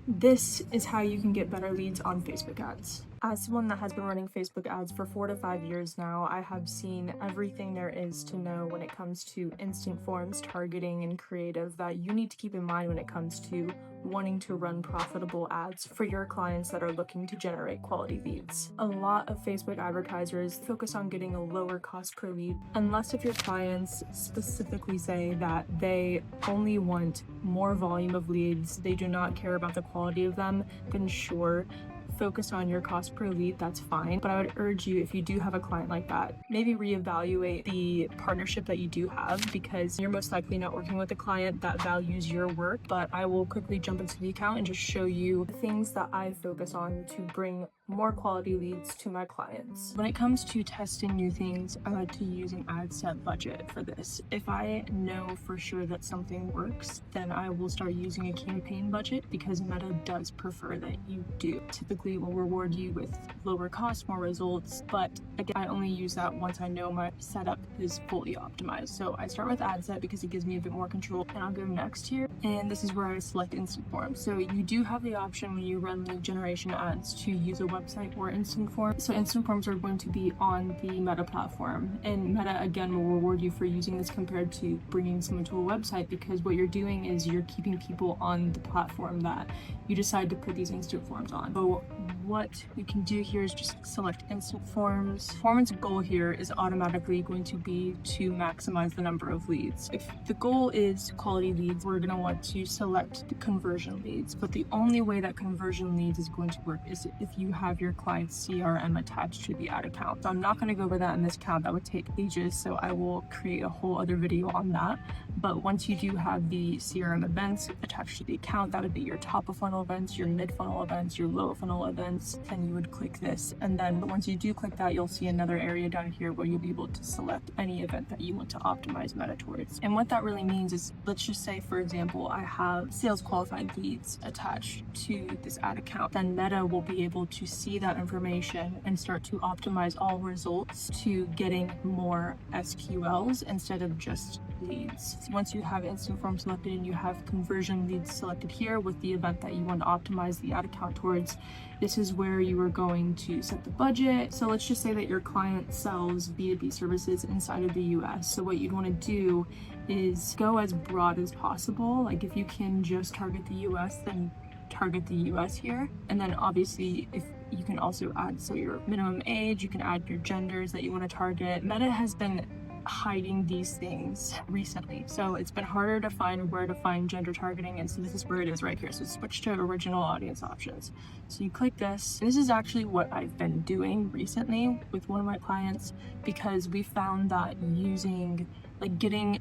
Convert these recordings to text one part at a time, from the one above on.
This is how you can get better leads on Facebook ads. As someone that has been running Facebook ads for 4 to 5 years now, I have seen everything there is to know when it comes to instant forms, targeting, and creative that you need to keep in mind when it comes to wanting to run profitable ads for your clients that are looking to generate quality leads. A lot of Facebook advertisers focus on getting a lower cost per lead, unless if your clients specifically say that they only want more volume of leads, they do not care about the quality of them, then sure, focus on your cost per lead, that's fine. But I would urge you, if you do have a client like that, maybe reevaluate the partnership that you do have, because you're most likely not working with a client that values your work. But I will quickly jump into the account and just show you the things that I focus on to bring more quality leads to my clients. When it comes to testing new things, I like to use an ad set budget for this. If I know for sure that something works, then I will start using a campaign budget, because Meta does prefer that you do. Typically will reward you with lower cost, more results, but again, I only use that once I know my setup is fully optimized. So I start with ad set because it gives me a bit more control, and I'll go next here, and this is where I select instant forms. So you do have the option when you run lead generation ads to use a website or instant form. So instant forms are going to be on the Meta platform, and Meta again will reward you for using this compared to bringing someone to a website, because what you're doing is you're keeping people on the platform that you decide to put these instant forms on. So what you can do here is just select instant forms. Performance goal here is automatically going to be to maximize the number of leads. If the goal is quality leads, we're going to want to select the conversion leads. But the only way that conversion leads is going to work is if you have your client's CRM attached to the ad account. So I'm not going to go over that in this account. That would take ages, so I will create a whole other video on that. But once you do have the CRM events attached to the account, that would be your top of funnel events, your mid funnel events, your low funnel events, then you would click this. And then once you do click that, you'll see another area down here where you'll be able to select any event that you want to optimize Meta towards. And what that really means is, let's just say, for example, I have sales qualified leads attached to this ad account. Then Meta will be able to see that information and start to optimize all results to getting more SQLs instead of just leads. So once you have instant form selected and you have conversion leads selected here with the event that you want to optimize the ad account towards, this is where you are going to set the budget. So let's just say that your client sells B2B services inside of the US. So what you'd want to do is go as broad as possible. Like if you can just target the US, then target the US here. And then obviously if you can also add, so your minimum age, you can add your genders that you want to target. Meta has been hiding these things recently, so it's been harder to find where to find gender targeting, and so this is where it is right here. So switch to original audience options. So you click this. This is actually what I've been doing recently with one of my clients, because we found that using, like, getting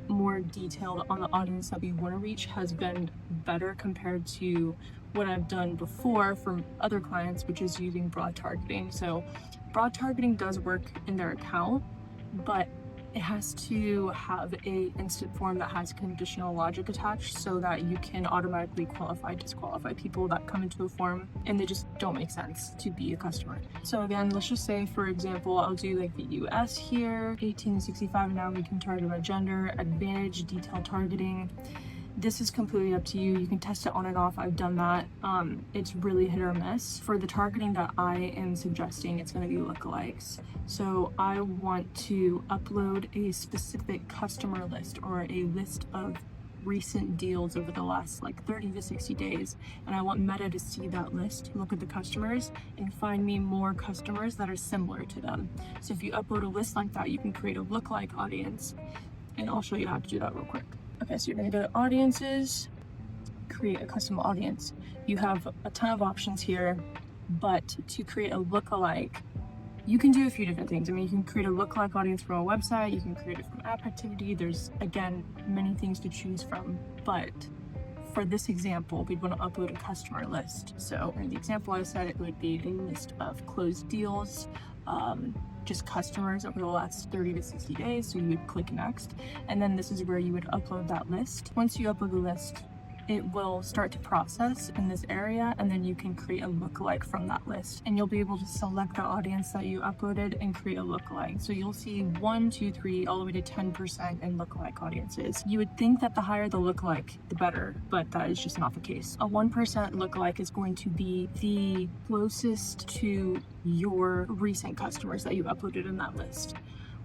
more detailed on the audience that we want to reach has been better compared to what I've done before from other clients, which is using broad targeting. So broad targeting does work in their account, but it has to have a instant form that has conditional logic attached so that you can automatically qualify, disqualify people that come into a form and they just don't make sense to be a customer. So again, let's just say, for example, I'll do like the US here, 18 to 65. Now we can target by gender, advantage, detailed targeting. This is completely up to you. You can test it on and off. I've done that. It's really hit or miss. For the targeting that I am suggesting, it's going to be lookalikes. So I want to upload a specific customer list or a list of recent deals over the last like 30 to 60 days. And I want Meta to see that list, look at the customers, and find me more customers that are similar to them. So if you upload a list like that, you can create a lookalike audience. And I'll show you how to do that real quick. Okay, so you're gonna go to audiences, create a custom audience. You have a ton of options here, but to create a lookalike, you can do a few different things. I mean, you can create a lookalike audience from a website, you can create it from app activity. There's, again, many things to choose from, but for this example, we'd want to upload a customer list. So in the example I said, it would be a list of closed deals, just customers over the last 30 to 60 days. So you would click next, and then this is where you would upload that list. Once you upload the list, it will start to process in this area, and then you can create a lookalike from that list, and you'll be able to select the audience that you uploaded and create a lookalike. So you'll see 1, 2, 3 all the way to 10% in lookalike audiences. You would think that the higher the lookalike, the better, but that is just not the case. A 1% lookalike is going to be the closest to your recent customers that you uploaded in that list.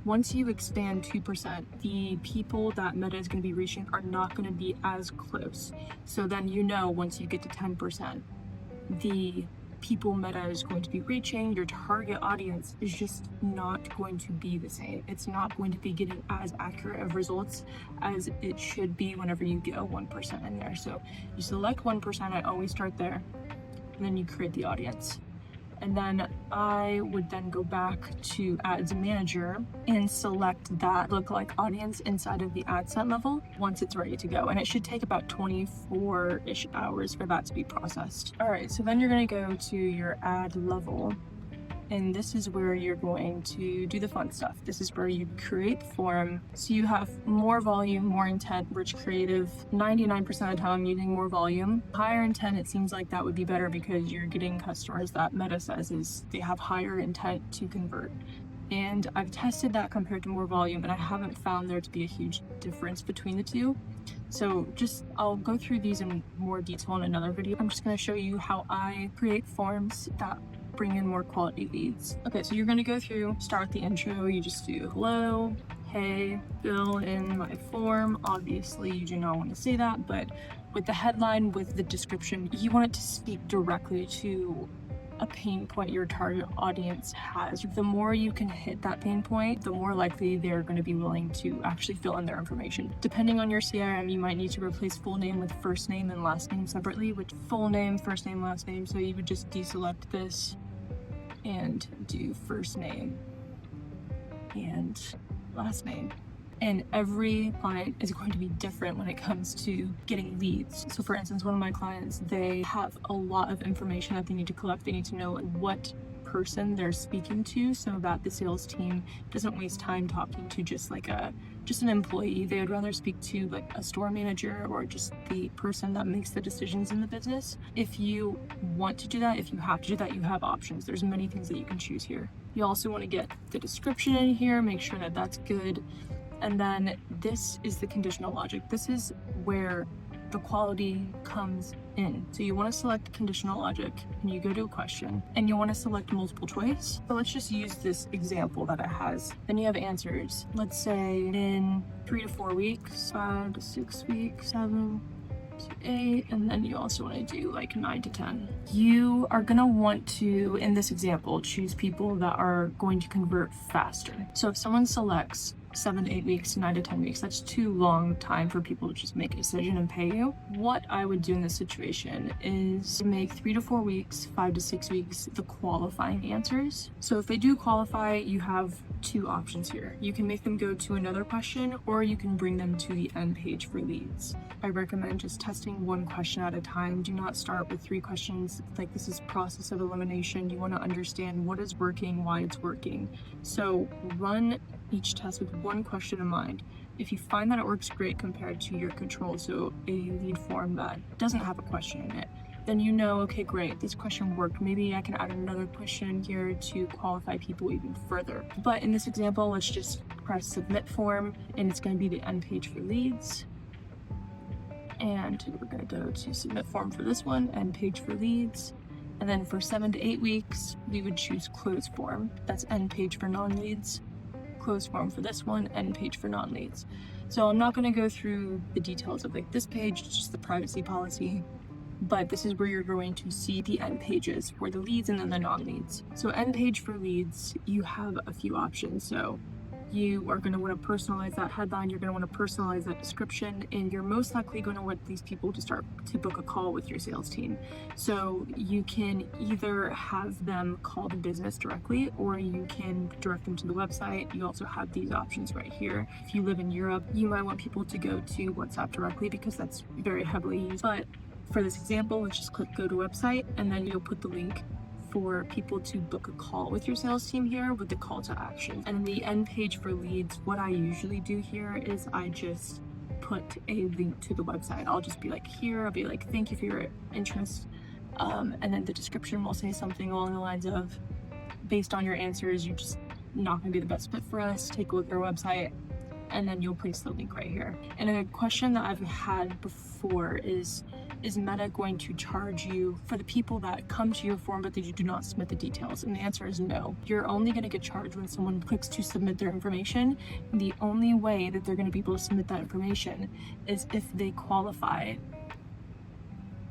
Once you expand 2%, the people that Meta is going to be reaching are not going to be as close. So then once you get to 10%, the people Meta is going to be reaching, your target audience is just not going to be the same. It's not going to be getting as accurate of results as it should be whenever you get a 1% in there. So you select 1%, I always start there, and then you create the audience. And then I would then go back to Ads Manager and select that lookalike audience inside of the ad set level once it's ready to go. And it should take about 24-ish hours for that to be processed. All right, so then you're gonna go to your ad level. And this is where you're going to do the fun stuff. This is where you create the form. So you have more volume, more intent, rich creative. 99% of the time I'm using more volume. Higher intent, it seems like that would be better because you're getting customers that Meta says they have higher intent to convert. And I've tested that compared to more volume, and I haven't found there to be a huge difference between the two. So I'll go through these in more detail in another video. I'm just gonna show you how I create forms that bring in more quality leads. Okay, so you're gonna go through, start with the intro. You just do hello, hey, fill in my form. Obviously you do not want to say that, but with the headline, with the description, you want it to speak directly to a pain point your target audience has. The more you can hit that pain point, the more likely they're going to be willing to actually fill in their information. Depending on your CRM, you might need to replace full name with first name and last name separately, which full name, first name, last name. So you would just deselect this and do first name and last name. And every client is going to be different when it comes to getting leads. So for instance, one of my clients, they have a lot of information that they need to collect. They need to know what person they're speaking to so that the sales team doesn't waste time talking to just an employee. They would rather speak to like a store manager or just the person that makes the decisions in the business. If you want to do that, if you have to do that, you have options. There's many things that you can choose here. You also want to get the description in here, make sure that that's good. And then this is the conditional logic. This is where the quality comes in. So you want to select conditional logic and you go to a question and you want to select multiple choice. So let's just use this example that it has. Then you have answers. Let's say in 3 to 4 weeks, 5 to 6 weeks, 7 to 8, and then you also want to do like 9 to 10. You are going to want to, in this example, choose people that are going to convert faster. So if someone selects 7 to 8 weeks, 9 to 10 weeks, that's too long time for people to just make a decision and pay you. What I would do in this situation is make 3 to 4 weeks, 5 to 6 weeks the qualifying answers. So if they do qualify, you have 2 options here. You can make them go to another question, or you can bring them to the end page for leads. I recommend just testing 1 question at a time. Do not start with 3 questions. Like, this is process of elimination. You want to understand what is working, why it's working. So run each test with 1 question in mind. If you find that it works great compared to your control, so a lead form that doesn't have a question in it, then you know, okay, great, this question worked. Maybe I can add another question here to qualify people even further. But in this example, let's just press submit form, and it's going to be the end page for leads. And we're going to go to submit form for this one, end page for leads. And then for 7 to 8 weeks, we would choose close form. That's end page for non-leads. Close form for this one, end page for non-leads. So I'm not going to go through the details of like this page, it's just the privacy policy, but this is where you're going to see the end pages for the leads and then the non-leads. So end page for leads, you have a few options. So you are going to want to personalize that headline, you're going to want to personalize that description, and you're most likely going to want these people to start to book a call with your sales team. So you can either have them call the business directly, or you can direct them to the website. You also have these options right here. If you live in Europe, you might want people to go to WhatsApp directly because that's very heavily used. But for this example, let's just click go to website, and then you'll put the link for people to book a call with your sales team here with the call to action. And the end page for leads, what I usually do here is I just put put a link to the website. I'll just be like, here, I'll be like, thank you for your interest. And then the description will say something along the lines of, based on your answers, you're just not going to be the best fit for us. Take a look at our website, and then you'll place the link right here. And a question that I've had before is Meta going to charge you for the people that come to your form but that you do not submit the details? And the answer is no. You're only going to get charged when someone clicks to submit their information. And the only way that they're going to be able to submit that information is if they qualify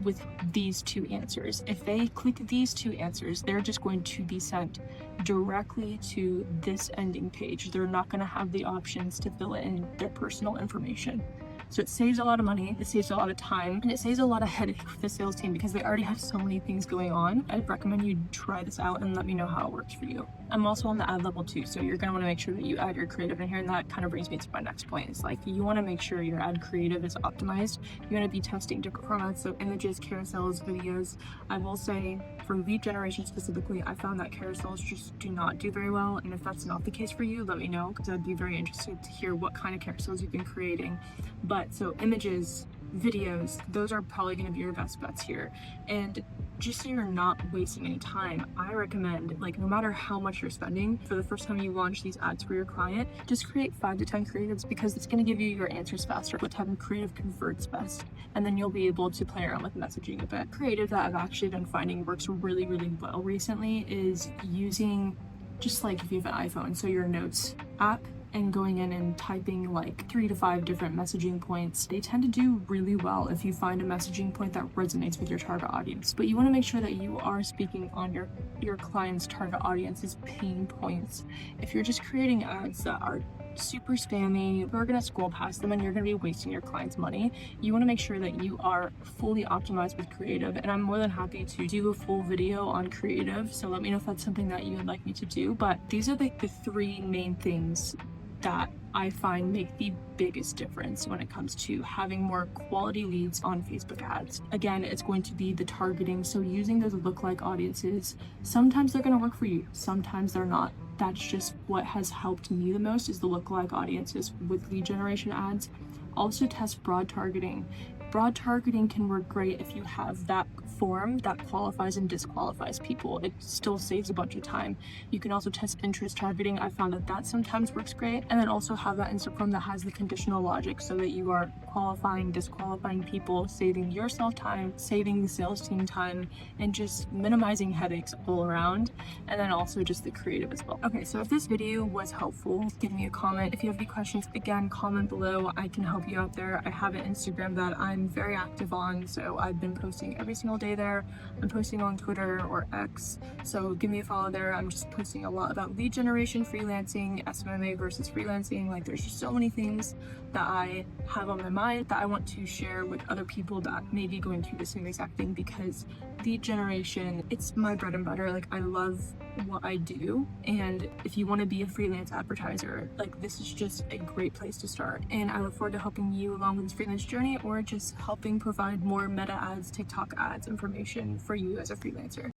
with these two answers. If they click these two answers, they're just going to be sent directly to this ending page. They're not going to have the options to fill in their personal information. So it saves a lot of money, it saves a lot of time, and it saves a lot of headache for the sales team because they already have so many things going on. I'd recommend you try this out and let me know how it works for you. I'm also on the ad level too, so you're gonna wanna make sure that you add your creative in here, and that kind of brings me to my next point. It's like, you wanna make sure your ad creative is optimized. You wanna be testing different formats, so images, carousels, videos. I will say, for lead generation specifically, I found that carousels just do not do very well, and if that's not the case for you, let me know, because I'd be very interested to hear what kind of carousels you've been creating. But so images, videos, those are probably going to be your best bets here. And just so you're not wasting any time, I recommend, like, no matter how much you're spending, for the first time you launch these ads for your client, just create 5 to 10 creatives, because it's going to give you your answers faster. What type of creative converts best? And then you'll be able to play around with messaging a bit. Creative that I've actually been finding works really, really well recently is using, just like if you have an iPhone, so your notes app, and going in and typing like 3 to 5 different messaging points. They tend to do really well if you find a messaging point that resonates with your target audience. But you want to make sure that you are speaking on your client's target audience's pain points. If you're just creating ads that are super spammy, you're gonna scroll past them and you're gonna be wasting your client's money. You want to make sure that you are fully optimized with creative, and I'm more than happy to do a full video on creative, so let me know if that's something that you would like me to do. But these are like the 3 main things that I find make the biggest difference when it comes to having more quality leads on Facebook ads. Again, it's going to be the targeting, so using those lookalike audiences. Sometimes they're going to work for you, sometimes they're not. That's just what has helped me the most, is the lookalike audiences with lead generation ads. Also test broad targeting. Broad targeting can work great if you have that form that qualifies and disqualifies people. It still saves a bunch of time. You can also test interest targeting. I found that sometimes works great. And then also have that Insta form that has the conditional logic, so that you are qualifying, disqualifying people, saving yourself time, saving the sales team time, and just minimizing headaches all around. And then also just the creative as well. Okay, so if this video was helpful, give me a comment. If you have any questions, again, comment below. I can help you out there. I have an Instagram that I'm very active on, so I've been posting every single day there. I'm posting on Twitter or X, so give me a follow there. I'm just posting a lot about lead generation, freelancing, SMMA versus freelancing. Like, there's just so many things that I have on my mind that I want to share with other people that may be going through the same exact thing, because lead generation, it's my bread and butter. Like, I love what I do, and if you want to be a freelance advertiser, like, this is just a great place to start. And I look forward to helping you along with this freelance journey, or just helping provide more Meta ads, TikTok ads information for you as a freelancer.